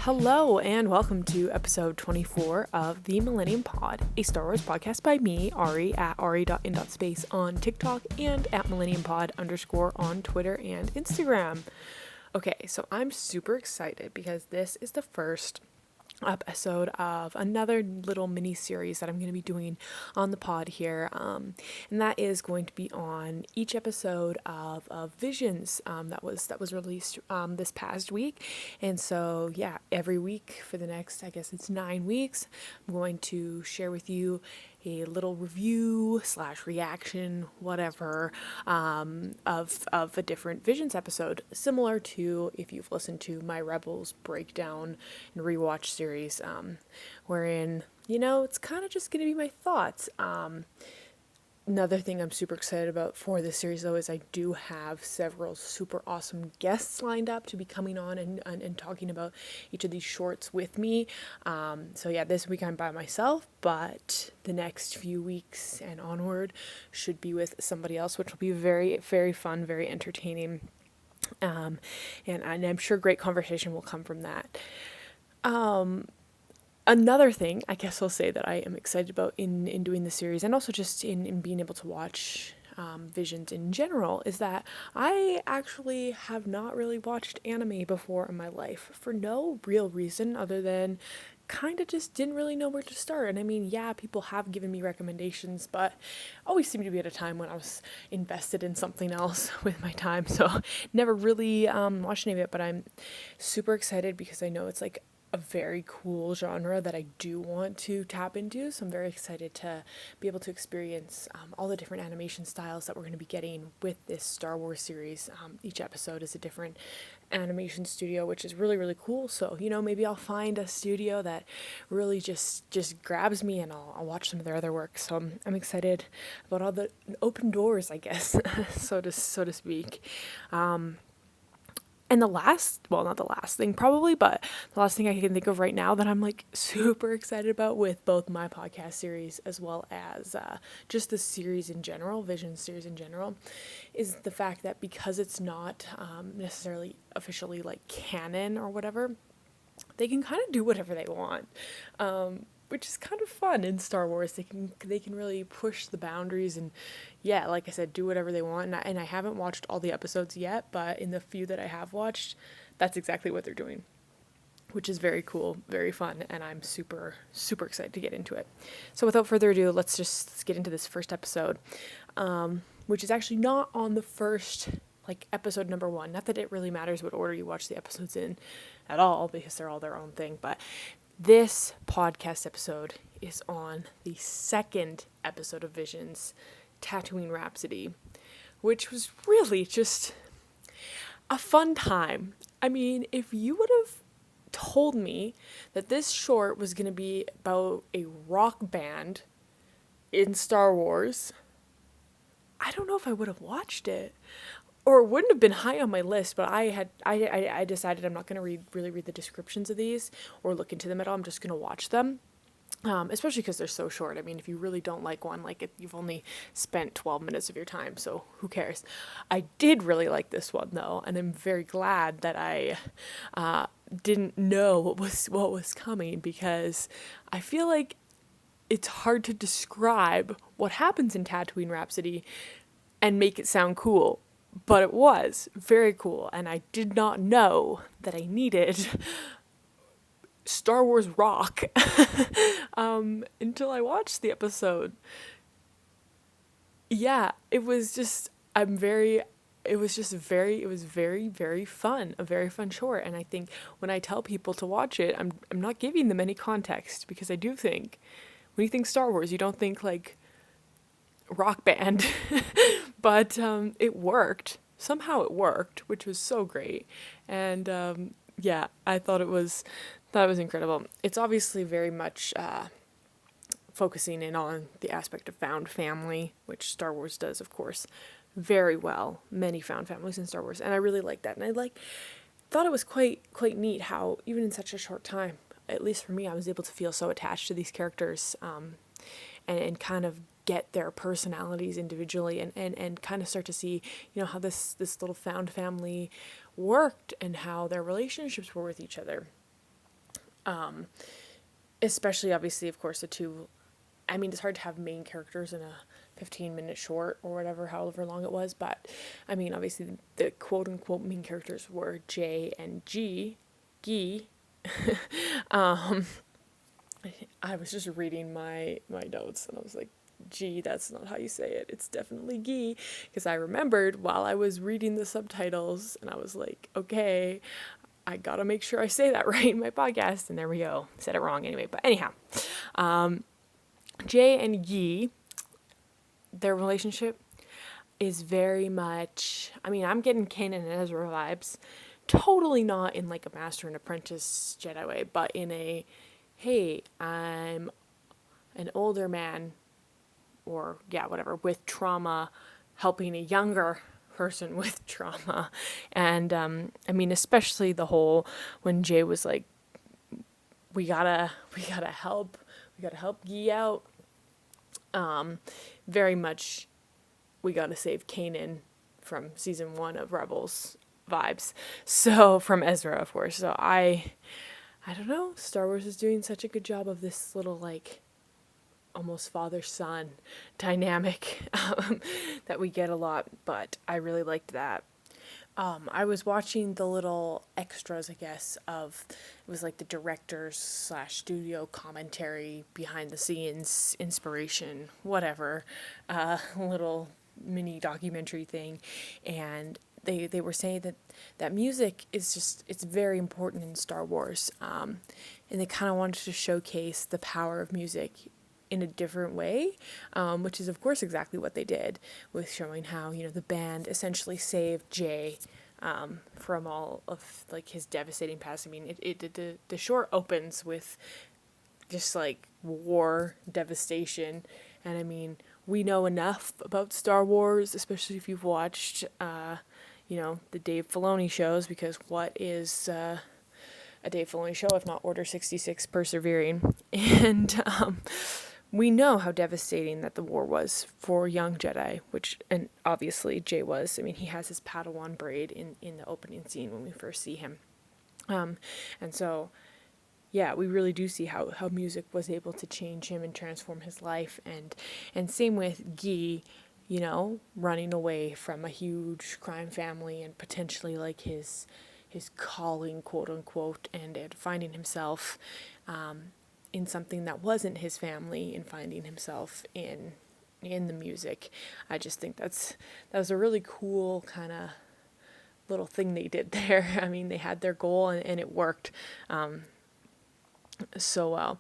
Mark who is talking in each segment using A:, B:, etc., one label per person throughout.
A: Hello and welcome to episode 24 of the Millennium Pod, a Star Wars podcast by me, Ari, at ari.in.space on TikTok and at millenniumpod_ on Twitter and Instagram. Okay, so I'm super excited because this is the first episode of another little mini series that I'm going to be doing on the pod here, and that is going to be on each episode of Visions that was released this past week. And so yeah, every week for the next, I guess it's 9 weeks, I'm going to share with you a little review / reaction, whatever, of a different Visions episode, similar to if you've listened to my Rebels breakdown and rewatch series, wherein, it's kind of just going to be my thoughts. Another thing I'm super excited about for this series, though, is I do have several super awesome guests lined up to be coming on and talking about each of these shorts with me. So yeah, this week I'm by myself, but the next few weeks and onward should be with somebody else, which will be very, very fun, very entertaining. And I'm sure great conversation will come from that. Another thing, I guess I'll say, that I am excited about in doing the series, and also just in being able to watch Visions in general, is that I actually have not really watched anime before in my life, for no real reason other than kind of just didn't really know where to start. And I mean, yeah, people have given me recommendations, but always seemed to be at a time when I was invested in something else with my time, so never really watched any of it. But I'm super excited because I know it's like a very cool genre that I do want to tap into, so I'm very excited to be able to experience all the different animation styles that we're going to be getting with this Star Wars series. Each episode is a different animation studio, which is really, really cool. So, maybe I'll find a studio that really just grabs me, and I'll watch some of their other work. So I'm excited about all the open doors, I guess, so to speak. And not the last thing probably, but the last thing I can think of right now that I'm like super excited about with both my podcast series as well as just the series in general, Vision series in general, is the fact that because it's not necessarily officially like canon or whatever, they can kind of do whatever they want. Which is kind of fun in Star Wars. They can really push the boundaries and, yeah, like I said, do whatever they want. And I haven't watched all the episodes yet, but in the few that I have watched, that's exactly what they're doing, which is very cool, very fun, and I'm super, super excited to get into it. So without further ado, let's get into this first episode, which is actually not on the first, episode number 1. Not that it really matters what order you watch the episodes in at all, because they're all their own thing, but this podcast episode is on the second episode of Visions, Tatooine Rhapsody, which was really just a fun time. I mean, if you would have told me that this short was going to be about a rock band in Star Wars, I don't know if I would have watched it. Or it wouldn't have been high on my list, but I decided I'm not going to really read the descriptions of these or look into them at all. I'm just going to watch them, especially because they're so short. I mean, if you really don't like one, you've only spent 12 minutes of your time, so who cares? I did really like this one, though, and I'm very glad that I didn't know what was coming, because I feel like it's hard to describe what happens in Tatooine Rhapsody and make it sound cool. But it was very cool, and I did not know that I needed Star Wars rock until I watched the episode. Yeah, it was very, very fun, a very fun short. And I think when I tell people to watch it, I'm not giving them any context, because I do think when you think Star Wars, you don't think rock band, but it worked. Somehow it worked, which was so great. And yeah, I thought it was incredible. It's obviously very much focusing in on the aspect of found family, which Star Wars does, of course, very well. Many found families in Star Wars, and I really like that. And I thought it was quite neat how even in such a short time, at least for me, I was able to feel so attached to these characters, and kind of get their personalities individually, and kind of start to see, how this little found family worked and how their relationships were with each other. Especially, obviously, of course, the two. I mean, it's hard to have main characters in a 15-minute short or whatever, however long it was. But, I mean, obviously, the quote-unquote main characters were J and Guy. I was just reading my notes, and I was like, gee, that's not how you say it. It's definitely Guy. Because I remembered while I was reading the subtitles, and I was like, okay, I gotta make sure I say that right in my podcast. And there we go. Said it wrong anyway. But anyhow, Jay and Guy, their relationship is very much, I mean, I'm getting Kanan and Ezra vibes. Totally not in like a master and apprentice Jedi way, but in a, hey, I'm an older man, or yeah, whatever, with trauma, helping a younger person with trauma. And I mean, especially the whole when Jay was like, we gotta help Guy out. Very much, we gotta save Kanan from season 1 of Rebels vibes. So from Ezra, of course. So I don't know. Star Wars is doing such a good job of this little like almost father-son dynamic that we get a lot, but I really liked that. I was watching the little extras, I guess, of, it was like the director's / studio commentary, behind the scenes, inspiration, whatever, little mini documentary thing, and they were saying that music is just, it's very important in Star Wars, and they kind of wanted to showcase the power of music in a different way, which is of course exactly what they did, with showing how, you know, the band essentially saved Jay from all of like his devastating past. I mean, the short opens with just like war, devastation, and I mean, we know enough about Star Wars, especially if you've watched you know, the Dave Filoni shows, because what is a Dave Filoni show if not Order 66 persevering? And we know how devastating that the war was for young Jedi, which, and obviously Jay was. I mean, he has his Padawan braid in the opening scene when we first see him. And so, yeah, we really do see how music was able to change him and transform his life. And same with Guy, you know, running away from a huge crime family and potentially like his calling, quote unquote, and finding himself in something that wasn't his family, and finding himself in the music. I just think that was a really cool kind of little thing they did there. I mean, they had their goal, and it worked so well.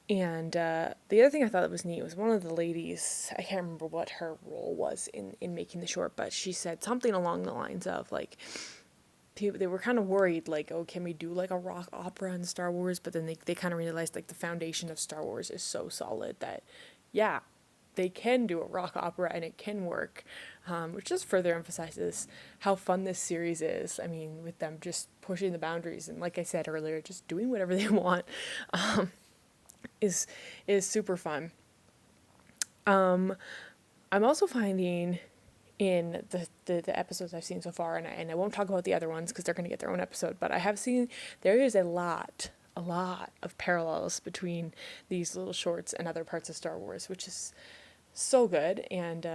A: And the other thing I thought that was neat was one of the ladies, I can't remember what her role was in making the short, but she said something along the lines of like, they were kind of worried, like, oh, can we do like a rock opera in Star Wars? But then they kind of realized like the foundation of Star Wars is so solid that, yeah, they can do a rock opera and it can work, which just further emphasizes how fun this series is. I mean, with them just pushing the boundaries, and like I said earlier, just doing whatever they want, is super fun. I'm also finding in the episodes I've seen so far, and I won't talk about the other ones because they're going to get their own episode, but I have seen there is a lot of parallels between these little shorts and other parts of Star Wars, which is so good. And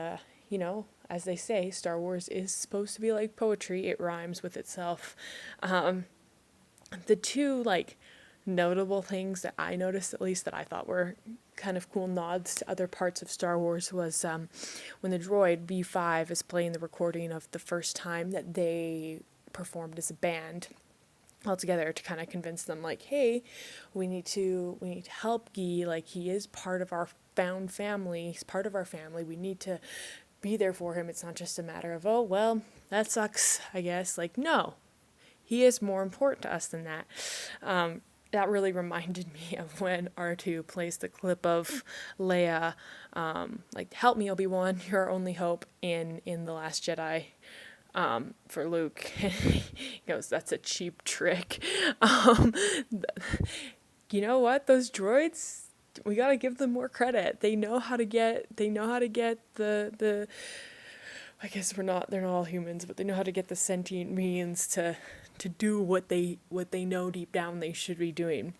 A: you know, as they say, Star Wars is supposed to be like poetry. It rhymes with itself. The two like notable things that I noticed, at least, that I thought were kind of cool nods to other parts of Star Wars was when the droid V5 is playing the recording of the first time that they performed as a band all together, to kind of convince them like, hey, we need to help Guy, like he is part of our found family, he's part of our family, we need to be there for him. It's not just a matter of, oh well, that sucks, I guess. Like, no, he is more important to us than that. That really reminded me of when R2 plays the clip of Leia, like, help me, Obi-Wan, you're our only hope, in The Last Jedi, for Luke. He goes, that's a cheap trick. You know what? Those droids, we gotta give them more credit. They know how to get the I guess they're not all humans, but they know how to get the sentient beings to to do what they know deep down they should be doing.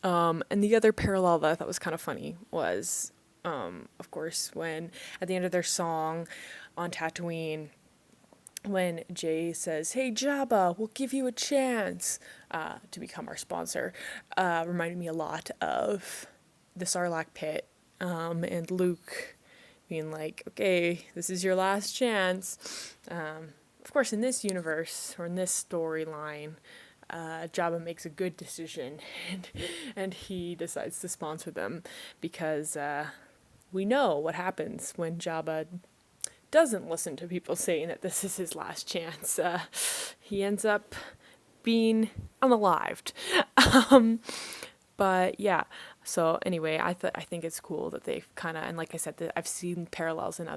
A: And the other parallel that I thought was kind of funny was, of course, when at the end of their song on Tatooine, when Jay says, "Hey Jabba, we'll give you a chance to become our sponsor," reminded me a lot of the Sarlacc pit, and Luke being like, "Okay, this is your last chance." Of course, in this universe or in this storyline, Jabba makes a good decision, and he decides to sponsor them because we know what happens when Jabba doesn't listen to people saying that this is his last chance. He ends up being unalived. But yeah, so anyway, I think it's cool that they've kind of, and like I said, that I've seen parallels in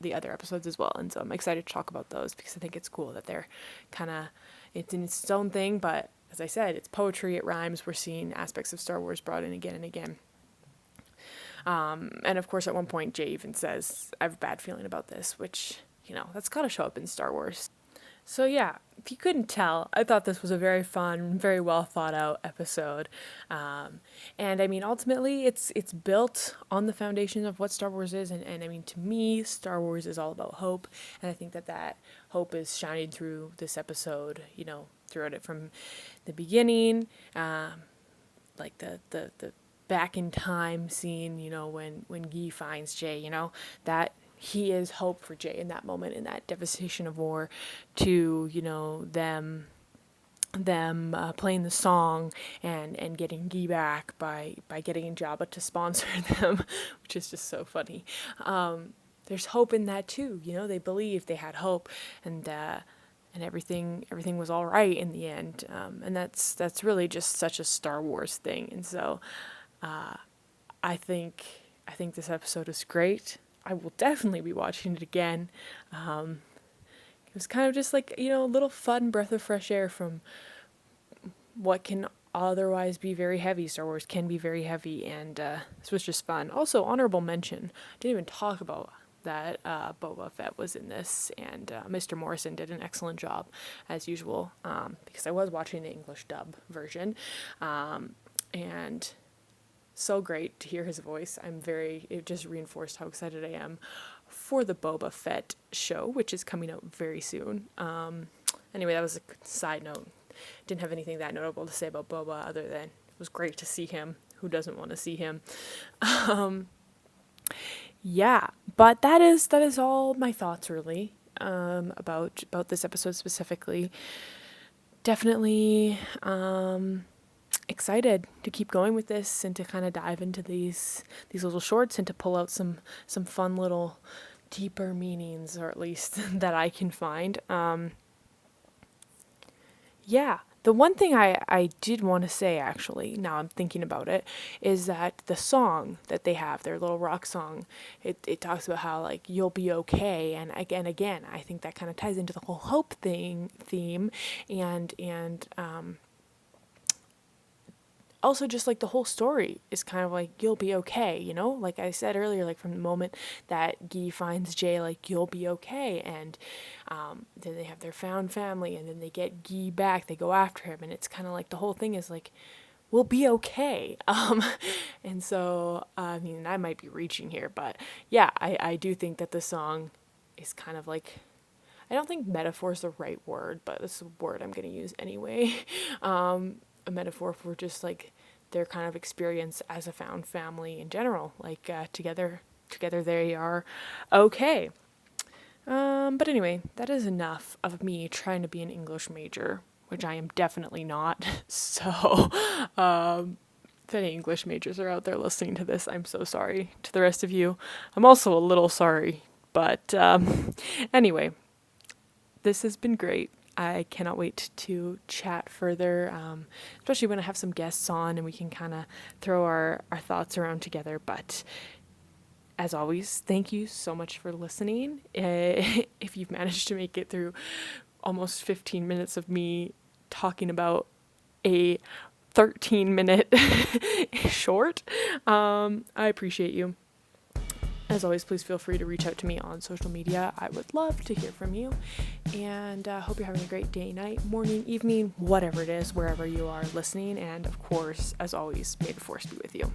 A: the other episodes as well, and so I'm excited to talk about those because I think it's cool that they're kind of, it's in its own thing, but as I said, it's poetry, it rhymes. We're seeing aspects of Star Wars brought in again and again. And of course, at one point, Jay even says, "I have a bad feeling about this," which, that's got to show up in Star Wars. So yeah, if you couldn't tell, I thought this was a very fun, very well thought out episode. And I mean, ultimately, it's built on the foundation of what Star Wars is. And I mean, to me, Star Wars is all about hope. And I think that hope is shining through this episode, throughout it from the beginning, like the back in time scene, when Guy finds Jay, that he is hope for Jay in that moment, in that devastation of war, to, them playing the song and getting Guy back by getting Jabba to sponsor them, which is just so funny. There's hope in that too, they believed, they had hope, and everything was all right in the end. And that's really just such a Star Wars thing. And so, I think this episode is great. I will definitely be watching it again. It was kind of just like, a little fun breath of fresh air from what can otherwise be very heavy. Star Wars can be very heavy, and this was just fun. Also, honorable mention, didn't even talk about that Boba Fett was in this, and Mr. Morrison did an excellent job, as usual, because I was watching the English dub version, and so great to hear his voice. It just reinforced how excited I am for the Boba Fett show, which is coming out very soon. Anyway, that was a side note. Didn't have anything that notable to say about Boba other than it was great to see him. Who doesn't want to see him? Yeah, but that is all my thoughts really, about this episode specifically. Definitely, excited to keep going with this and to kind of dive into these little shorts and to pull out some fun little deeper meanings, or at least that I can find. Yeah, the one thing I did want to say, actually, now I'm thinking about it, is that the song that they have, their little rock song, it talks about how, like, you'll be okay, and again, I think that kind of ties into the whole hope theme, and also just like the whole story is kind of like, you'll be okay, like I said earlier, like from the moment that Guy finds Jay, like, you'll be okay, and then they have their found family, and then they get Guy back, they go after him, and it's kind of like the whole thing is like, we'll be okay. And so, I mean, I might be reaching here, but yeah, I do think that the song is kind of like, I don't think metaphor is the right word, but it's a word I'm going to use anyway. A metaphor for just like their kind of experience as a found family in general, like together they are okay. But anyway, that is enough of me trying to be an English major, which I am definitely not. So if any English majors are out there listening to this, I'm so sorry. To the rest of you, I'm also a little sorry, but anyway, this has been great. I cannot wait to chat further, especially when I have some guests on and we can kind of throw our thoughts around together. But as always, thank you so much for listening. If you've managed to make it through almost 15 minutes of me talking about a 13-minute short, I appreciate you. As always, please feel free to reach out to me on social media. I would love to hear from you. And hope you're having a great day, night, morning, evening, whatever it is, wherever you are listening. And of course, as always, may the force be with you.